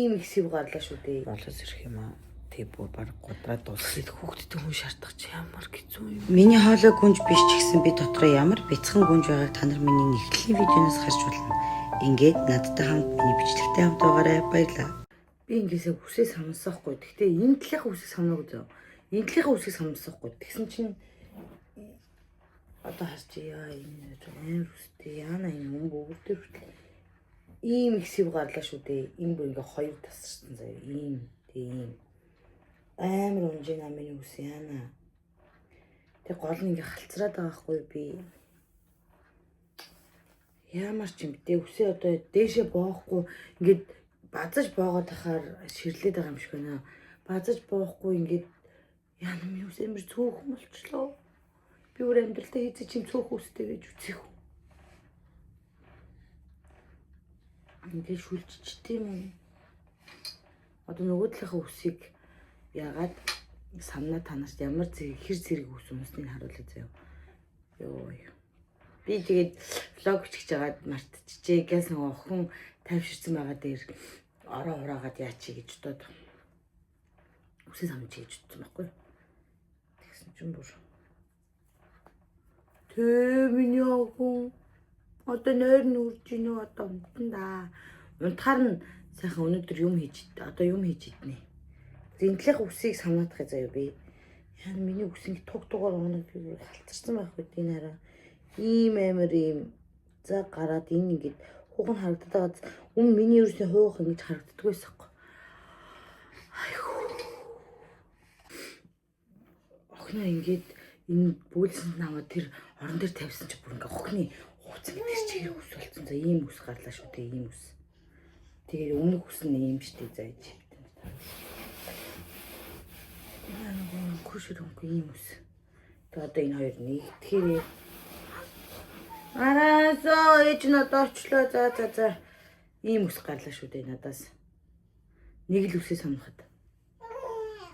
Ийм их сэв гарлаа шүү дээ. Болоос ирэх юм аа. Тэг бүр баг годраад дуусах. Хүүхдэд хүн шаардах чи ямар хэцүү юм. Миний хоолой гүнж биш ч гэсэн би дотроо ямар бяцхан гүнж байгааг та нар миний нэгтгэлийн видеоноос харж болно. Ингээд надтай хамт миний бичлэгтэй хамт байгаарай. Баярлалаа. Би ингээсээ хүсээ самсахгүй. Гэхдээ энэ талынхаа хүсээ самнаагүй зөө. Энэ талынхаа хүсээ самсахгүй. Тэгсэн чинь одоо харж яа энэ амар үстэй яана энэ мөнгө өгөрдөр хүртэл ийм их сэв гарлаа шүү дээ. Энэ бүр ингээ хоёр тасчихсан заяа. Ийм тийм амар унжин амины үс яана. Тэг гол нь ингээ халцраад байгаа хгүй би. Ямар ч юм бэ? Үсээ одоо дээшээ боохгүй ингээд базаж боогоод ахаар ширлээд байгаа юм шиг байна. Базаж боохгүй ингээд яана минь үс амар цөөхөн болчлоо. Би өөр амьдралдаа хийцээ чим цөөх үстэй гэж үзэх. Ингээд шүлжчтэй юм. Одоо нөгөө талынхаа үсийг яагаад санаа танаас ямар хэр зэрэг үс өмснгийг харуулъя заяа. Йоо. Би тэгээд влог бичих жагаад мартчихжээ. Гэс нөгөө охин тайвширсан байгаа дээр ороо ураагаад яачи гэж бодоод үсээ самж гэж бодсон байхгүй. Тэгсэн чинь бүр тэ миний охин одоо нойр нь үрж гинөө одоо унтана. Унтахаар нь сайхан өнөөдөр юм хийж одоо юм хийж иднэ. Зинтлэх үсийг санаадах заяа би. Яа миний үс ингэ туг тугаар оног халтарсан байх үед энэ хараа. Ийм амар ийм за гараад энэ ингээд хуган харагдаад байгаа. Миний ерөөсөө хуух ингэж харагддаг байсаахгүй. Айхуу. Охноо ингээд энэ бүүлсэнд наваа тэр орон дээр тавьсан чи бүр ингээ охны хуцаг тэр чигээр үс болсон. За ийм үс гарлаа шүү дээ ийм үс. Тэгээд өмнөх үс нь ийм штий зааж. Яа нэг хөшөрөнгө ийм үс. Тэгээд одоо энэ хоёр нэгтгэхээ. Арасоо ээж надад очлоо за. Ийм үс гарлаа шүү дээ надаас. Нэг л үсээ санахад.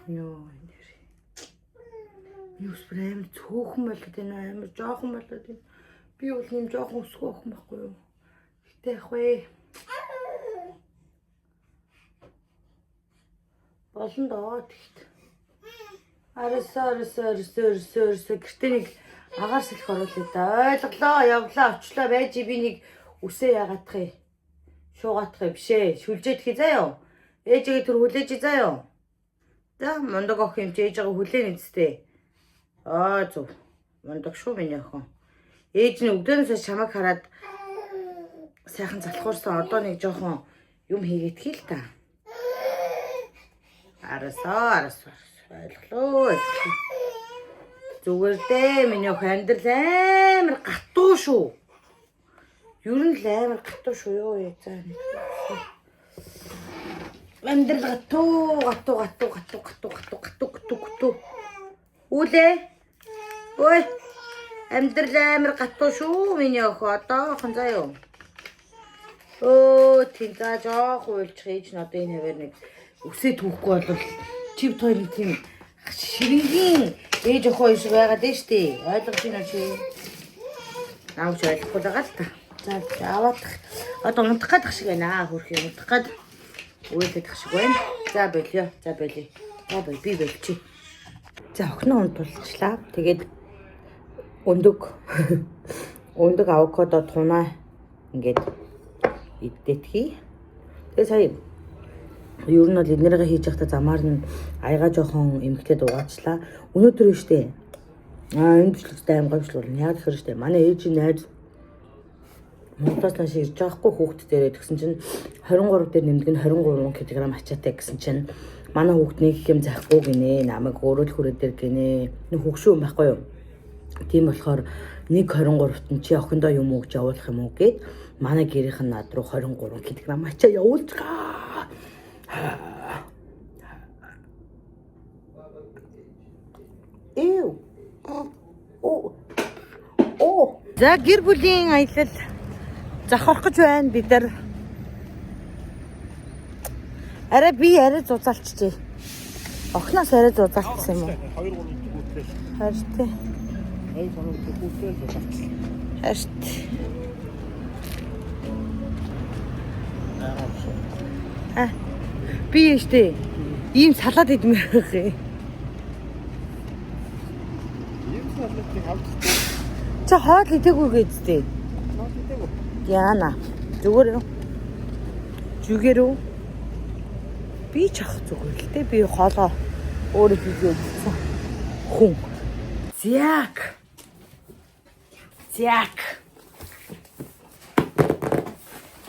Йоо энэ. Юус брэм цөөхөн болоод энэ амар жоохон болоод энэ. Би бол юм жоохон өсгөө охин байхгүй юу. Гэтэ ах вэ. Болон доо тэгт. Арасаа гэртээ нэг агаар сэлэх оруулъя да. Ойлголоо, явлаа, очлоо байж би нэг үсээ ягаадах юм. Шуугаадах юм бишээ. Шүлжээд хий заяа. Ээжигээ төр хүлээж заяа. За мондог ох юм чи ээжигээ хүлээн үсттэй. Зүг. Мондог шүү миний охин. Ээж нь өдөөс чамайг хараад сайхан залхуурсан одоо нэг жоохон юм хийгээдхий л та. Арасаа. Ойлголоо. Зүгээр дээ миний охин амьдрал амар гатуу шүү. Ер нь л амар гатуу шүү ёо яа. Амьдрал гатуу. Үлээ. Ой. Амьдрал амар гатуу шүү миний охин одоо хон заяа. Тийм за жоох уйлчих ээж нь одоо энэ хэвээр нэг үсээ түүхгүй бол чив той нэг тийм ширэнгийн ээж охин шиг байгаад дээ штий. Ойлгож байна чи. Наавч ойлгохгүй байгаа л та. За аваадах. Одоо унтах гадах шиг байна. Хөрх юм унтах гад. Үйлдэх шиг байна. За болио. Би болчих. За охиноо унтуулчлаа. Тэгээд өндөг авокадо тунаа ингээд иддэтгэе. Тэгээ сая ер нь бол эднэрээ хийж явахдаа замаар нь аяга жоохон эмхлээд угаачлаа. Өнөөдөр нь штэ. Энэ бичлэгтэй аим гомжлол болно. Яг тэгэхээр штэ. Манай ээжийн найз Монголоос нааш ирж байгаа хгүй хүүхд дээрээ тэгсэн чинь 23 дээр нэмдэг нь 23 кг ачаатай гэсэн чинь манай хүүхд нэг юм захгүй гинэ. Намайг өөрөө л хүрээ дээр гинэ. Нэг хөгшөө юм байхгүй юу? Тийм болохоор нэг 23-т нь чи охиндоо юм өгч явуулах юм уу гэд манай гэрийнх нь над руу 23 кг ачаа явуулж гаа. За гэр бүлийн аялал завхарах гэж байна бид нар. Арай зузаалчихжээ. Охноос арай зузаалчихсан юм уу? 2-3 хүүтэй. Харин. 2-3 хүүтэй зузаалчихсан. Харин. Би яштэй. Ийм салаад идмээр байх юм. Ийм салаатыг авчих. Чи хоол идэггүй гэжтэй. Ноо тэтэйг. Яана. Зүгээр үү? Зүгээр үү? Би ч ах зүгээр л дээ. Би хоолоо өөрөө хийгээд ирсэн. Хүн. Зяк.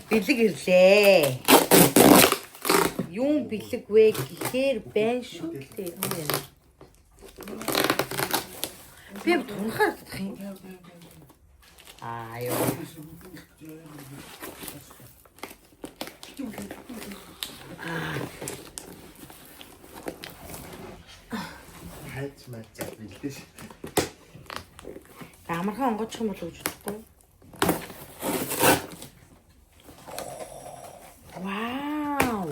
Бэлэг ирлээ. Юм бэлэг вэ гэхээр байна шүү дээ. Би тунхаар гэх юм. Ёо. Хайц маяг бэлдэж. Амархан онгоцох юм болов гэж бодохгүй. Вау!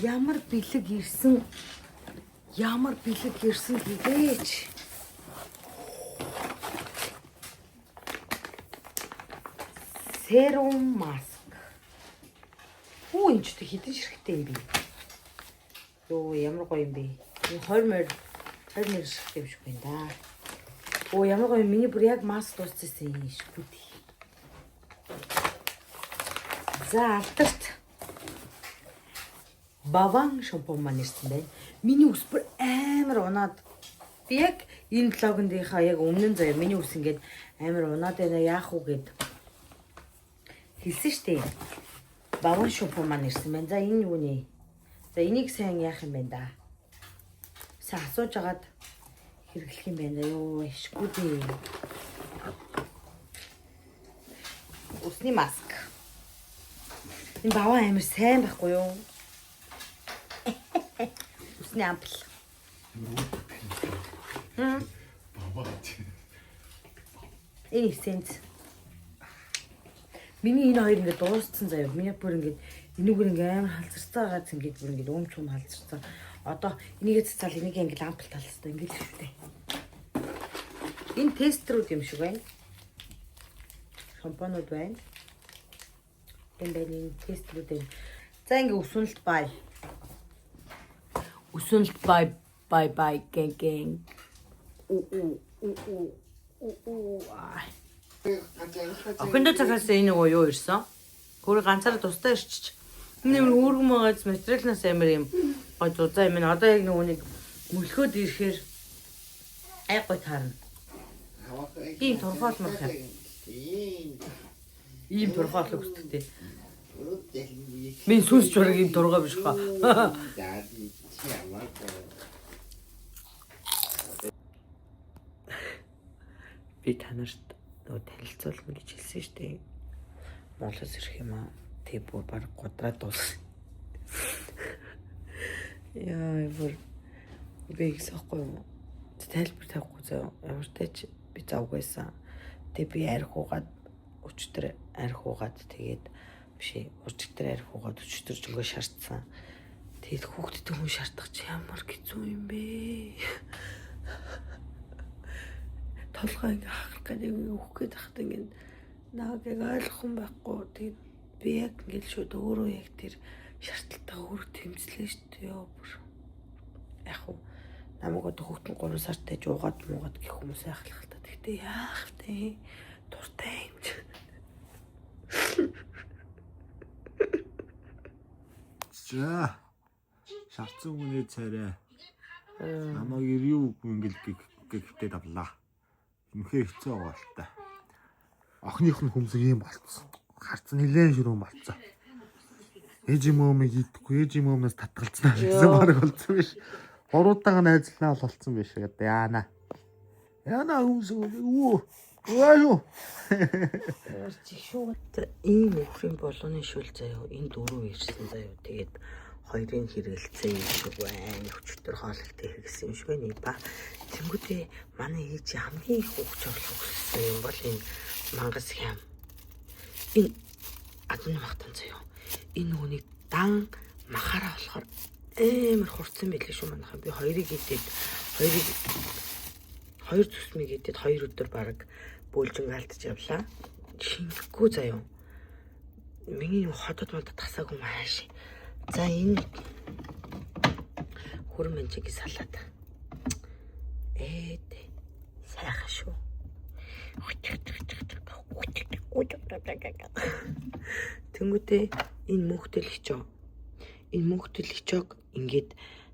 Ямар бэлэг ирсэн гэдээч. Serum mask. Хүү энэ ч хэдэн ширхтээ юм бэ? Йоо ямар гоё юм бэ? Энэ 20 мөр ширхтээ юм шиг байна да. Оо ямар гоё миний бүр яг маск дуусчихсан юм шиг үү. За алтарт Баван шампунь маань ирсэн байна. Миний ус бүр амар унаад. Би яг энэ блогондынхаа яг өмнө нь заяа миний ус ингээд амар унаад байна яах уу гэд хэлсэн штэ. Баван шампунь маань ирсэн байна. За энэ юу нэ? За энийг сайн яах юм бэ да? Сайн асууж агаад хэрэглэх юм байна ёо ишгүй дээ. Усны маск. Энэ баван амар сайн байхгүй юу? Усны ампл. Бабаа. Энэ эссенц. Миний энэ хоёр ингээд дууссан заяа. Миний бүр ингээд энүүгээр ингээд амар халзарцаа гац ингээд бүр ингээд өмчүүн халзарцаа. Одоо энийгээ цацаал энийг ингээд ампл талстай ингээд л шүтээ. Энэ тестрүүд юм шиг байна. Шампунууд байна. Энэ тестрүүд байна. За ингээд өсвөлт бай. Өсвөлт бай гэн. Охиндоо цагаас энэ нөгөө юу ирсэн? Хөрөг ганцаараа тусдаа ирчих. Энэ юм үүргэн байгаач материалнаас амар юм гой зузаа юм. Одоо яг нөгөө нэг мөлхөөд ирэхээр гой таарна. Ийм турхаал мах юм. Ийм турхаал өгсдөгтэй. Миний сүнс чураг ийм тургаа биш хаа. Би танарт нөгөө танилцуулна гэж хэлсэн шүү дээ. Монголоос ирэх юм аа. Тэг бүр баг годраад дууссан. Яа, бүр би ихсэхгүй юу? Тайлбар тавихгүй заа. Ямар ч тач би завгүйсэн. Тэг би архиугаад өчтөр архиугаад тэгээд бишээ өчтөр архиугаад өчтөр жингээ шаардсан. Тэгэд хүүхдтэй хүн шаардах чи ямар хэцүү юм бэ? Толгой ингээ хахах гэдэг өөх гээд хахад ингээ нааг яг ойлгох юм байхгүй. Тэгээд би яг ингээл шууд өөрөө яг тэр шаардлагатайгаа өөрөө тэмцлээ шүү дээ ёо бүр. Яг уу намайг одоо хүүхдэн 3 сартай жуугаад муугаад гэх хүмүүс айхлах л та. Тэгтээ яах вэ? Дуртай юм чи. За. Шарцсан хүний царай. Намайг ирүү үгүй ингээл гэхдээ давлаа. Үнхээр хэцүү байгаа л та. Охиных нь хүмсэг юм болцсон. Харцсан нилээн ширүүн болцсон. Ээж юм идэхгүй, ээж юмнаас татгалцсан гэсэн баг болцсон биш. Гуруудаага найзлнаа болцсон биш гэдэг яана. Яана хүмсэг үү? Гоо. Шууд ийм нөхрийн болгоны шүл заяа энэ дөрөв ирсэн заяа. Тэгээд хоёрын хэрэгэлцээ юм шиг байна. Өчтөр хоолойтой хэрэгсэн юм шиг байна. Ба тэнгуүтээ манай ээж хамгийн их өгч орлого өгсөн юм бол энэ мангас хям. Энэ адны махтан заяа. Энэ нүуний дан махаараа болохоор амар хурцсан байлээ шүү манайхаа. Би хоёрыг хоёр зүсмийг идэд 2 өдөр баг бөөлжин гаалтж явлаа. Шингэхгүй заяа. Миний хотод модод тасаагүй мааш. За энэ хөрөн манчиг салаад. Сайхан шүү. Тэнгүүтээ энэ мөнхтөлөгчөө. Энэ мөнхтөлөгчөөг ингээд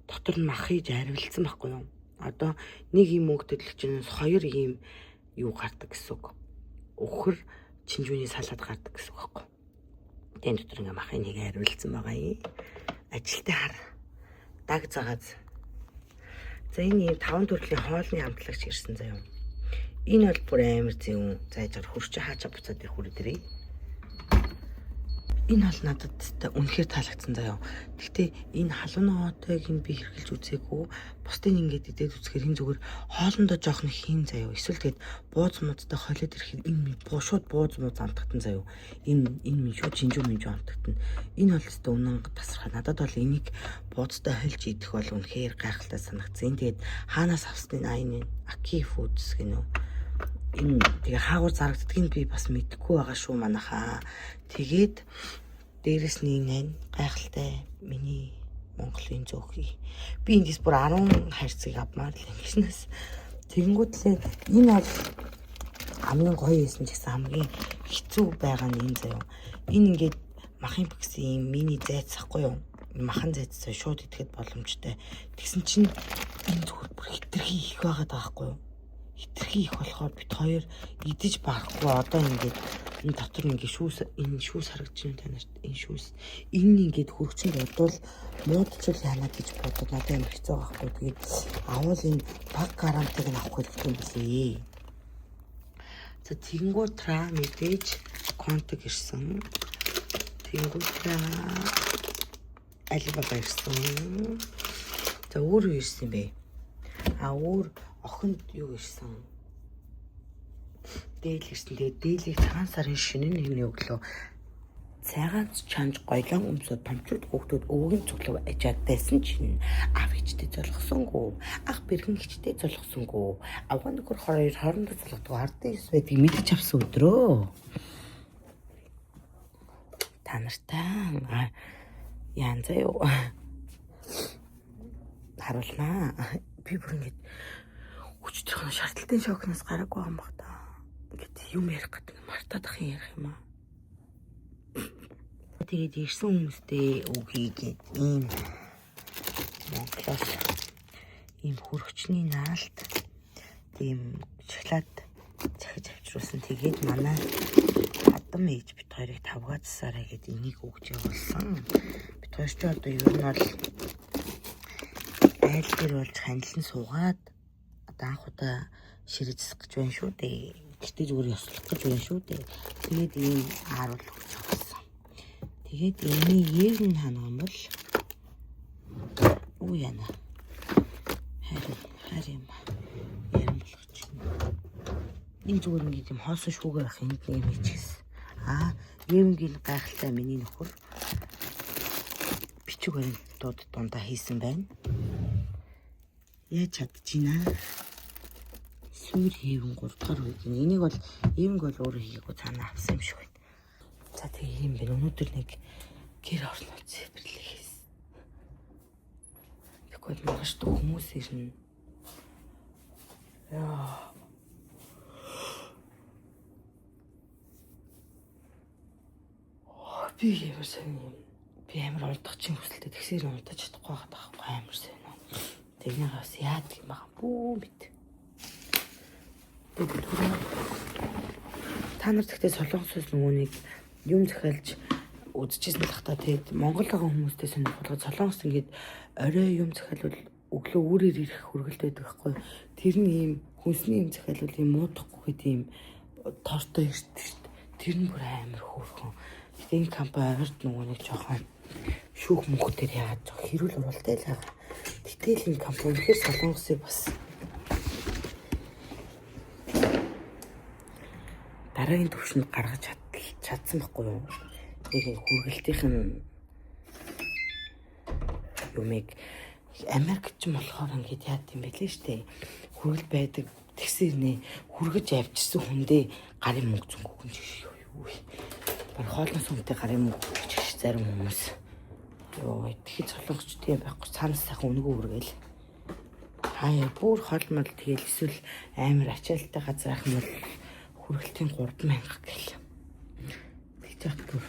дотор нь мах хийж арвилсан байхгүй юу? Одоо нэг юм мөнхтөлөгчнөөс 2 ийм юу гардаг гэсэн үг. Өхөр чинжүүний салаад гардаг гэсэн үг байхгүй юу? Тэн дотор ингээ махын нэг арвилсан байгаа юм. Ажилтай хар. Даг цагааз. За энэ 5 төрлийн хоолны хамтлагч ирсэн заяа. Энэ бол бүр амар зэвүүн. Зайжгаар хурч хаачаа буцаад ирэх үрдэрээ. Энэ бол надад үнэхээр таалагдсан заяа. Гэхдээ энэ халуун хоотойг нь би хэрхэлж үзээгүй. Бусдын ингээд идээд үзэхээр энэ зүгээр хоолндоо жоохон хийн заяа. Эсвэл тэгээд бууз муудтай холиод ирэхэд энэ шууд бууз мууд амтгатан заяа. Энэ минь шууд чинжүү минжүү амтгатан. Энэ бол өстой үнэн тасархаа. Надад бол энийг бууцтай хольж идэх бол үнэхээр гайхалтай санагдсан. Тэгээд хаанаас авсныг энэ Аки Foods гэнэ. Энэ тэгээ хаагур зарагддгийг би бас мэдэхгүй байгаа шүү манайхаа. Тэгээд дээрэс нь гайхалтай миний Монголын зөөхий. Би эндээс бүр 10 хайрцгийг авмаар л ингэснээс. Тэгэнгүүтлээ энэ бол хамгийн гоё байсан ч гэсэн хамгийн хэцүү байгаа нь энэ заяа. Энэ ингээд махын бэксэн юм мини зайцсахгүй юу? Махан зайцсаа шууд идэхэд боломжтой. Тэгсэн чинь энэ зүгээр бүр хитрхи их байгаад байгаа байхгүй юу? Хитрхи их болохоор бит хоёр идэж барахгүй одоо ингээд энэ дотор ингээд энэ шүүс харагдаж байна танарт энэ шүүс энэ ингээд хөргөчөнд бодвол муудчул яана гэж бодоод надад юм хэцүү байхгүй. Тэгээд авал энэ баг гарантыг нь авах хэрэгтэй юм билээ. За тэгэнгүүтраа мэдээж контиг ирсэн. Тэгэнгүүтраа Алибаба ирсэн. За өөр юу ирсэн бэ? Өөр охинд юу ирсэн? Дээл ирсэн. Тэгээд дээлийг цагаан сарын шинэ нэмний өглөө цагаанч чанж гоёлон өмсөд томчууд хүүхдүүд өвгөн цуглав ажаад байсан чинь ав хичтэй золгосонгүй. Ах бэрхэн хичтэй золгосонгүй. Авгаа нөхөр хоёр хоорондоо золгодог ардын ус байдгийг мэдэж авсан өдрөө. Та нартай яан заяо. Харуулнаа. Би бүр ингэж хүчтэй шаардлагатай шокноос гараагүй юм баг та. Ингээд юм ярих гэдэг мартаад ах юм ярих юм аа. Тэгээд ирсэн хүмүүстэй үгүй гээд ийм Монголоос ийм хөргөчний наалт тийм шоколад захиж авчруулсан. Тэгээд манай хадам ээж бит хоёрыг тавгаацсараа гээд энийг өгч явуулсан. Бит хоёр ч одоо ер нь бол айл дээр болж ханилан суугаад анх удаа ширээцэх гэж байна шүү дээ. Гэтэ зүгээр ёслох гэж байна шүү дээ. Тэгээд ийм ааруул өгч явуулсан. Тэгээд энэ ер нь ханаа бол уу яна. Харин ярим болгоч. Энэ зүгээр ингээд юм хоосон шүүгээ байх юм нэг юм хийчихсэн. Ерөнгийн гайхалтай миний нөхөр бичүүгээр дундаа хийсэн байна. Яаж чадчихна? Сүүр хийвэн 3 дахь үед. Энийг бол эвэнг бол өөрөө хийгээгүй цаанаа авсан юм шиг байна. За тэгээ юм бэ. Өнөөдөр нэг гэр орно зэвэрлэх хийсэн. Тэгэхгүй маш дуу хүмүүс ирнэ. Яа. Би ямар сайн юм. Би амар унтах чинь хүсэлтэй тэгсээр унтаж чадахгүй байгаа байхгүй амар сайн. Тэгнээс яадаг юм байгаа бүү мэд. Та нар тэгтээ солонгосоос нөгөөнийг юм захиалж үзчихсэн л хата тэгээд Монгол байгаа хүмүүстэй сонирхолтой солонгос ингээд орой юм захиалвал өглөө өөрөөр ирэх хөргөлтэй байдаг байхгүй. Тэр нь ийм хүнсний юм захиалвал ийм муудахгүй гэдэг ийм тортой ирдэг шүү дээ. Тэр нь бүр амар хөөрхөн. Тэгээд энэ компани орд нөгөөнийг жоохон шүүх мөнх дээр яагаад хэрүүл уралтай л байгаа. Гэтэл энэ компани ихэр солонгосыг бас дараагийн төвшөнд гаргаж чадсан байхгүй юу? Нэг хөргөлтийнх нь юмэг Америк ч юм болохоор ингээд яад юм бэ лээ штэ. Хөргөл байдаг тэгсэр нэ хүргэж авчирсан хүндээ гарын мөнгө зөнгөх юм шиг юу. хоолны сүмтэй гар юм уу гэж зарим хүмүүс. Йоо, тэгэхэд солонгочдын байхгүй цаанаас сайхан өнгөө үргээл. Хаяа бүр холмол тэгэл эсвэл амар ачаалттай газар ах юм бол хүргэлтийн 3,000 гэл. Тэгж яах бүр.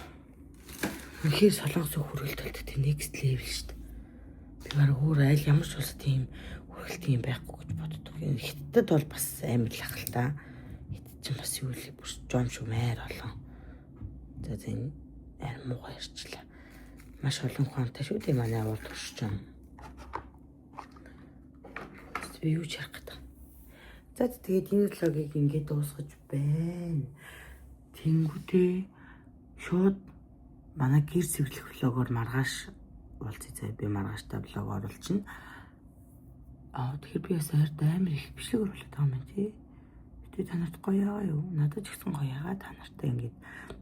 Үнэхээр солонгос хүргэлтэлт тийм next level шүү дээ. Би баг өөр айл ямар ч улс тийм хүргэлт юм байхгүй гэж боддог. Хятадд бол бас амар л ах л та. Хятад ч бас юу л бүр жом шумээр олон. За зэн амар муугаа ярьчлаа. Маш олон ухаантай шүү дээ манай урд туршиж юм. Би юу ч ярих гэдэг. За тэгээд энэ влогийг ингээд дуусгаж байна. Тэнгүүтээ шууд манай гэр сэвлэх влогоор маргааш уулзъя заа. Би маргааштай влог оруулчихна. Тэгэхээр би бас амар их бичлэг оруулах байгаа юм тий. Тэ та нарт гоё юу? Надад ч гэсэн гоё яагаад та нартай ингээд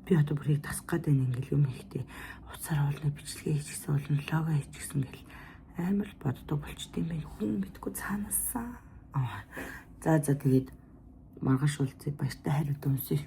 би одоо бүрийг тасах гээд байна ингээл юм ихтэй уцаар уулна бичлэгээ хийчихсэн болно лого хийчихсэн гэл амар боддог болчтой юм байна. Хүн мэдгүй цаанаасаа. За тэгээд маргааш уулзъя баяртай хайртай үнсээ.